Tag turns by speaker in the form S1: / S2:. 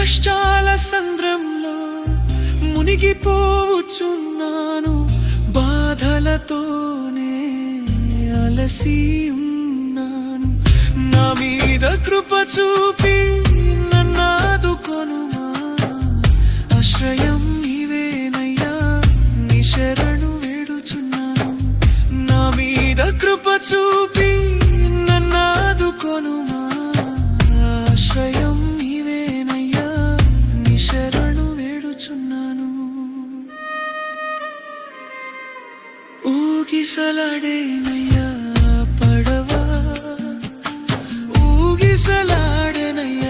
S1: కష్టాల సంద్రంలో మునిగిపోవచ్చున్నాను, బాధలతోనే అలసి ఉన్నాను. నా మీద కృప చూపి నన్నాదుకొనుమా, ఆశ్రయం నీవేనయ్యా, నీ శరణు వేడుచున్నాను. నా మీద కృప చూపి నన్నాదుకొనుమా, ఆశ్రయం నీవేనయ్యా, నీ శరణు వేడుచున్నాను. ఊగిసలాడేనయ్యా పడవా, ఊగిసలాడేనయ్యా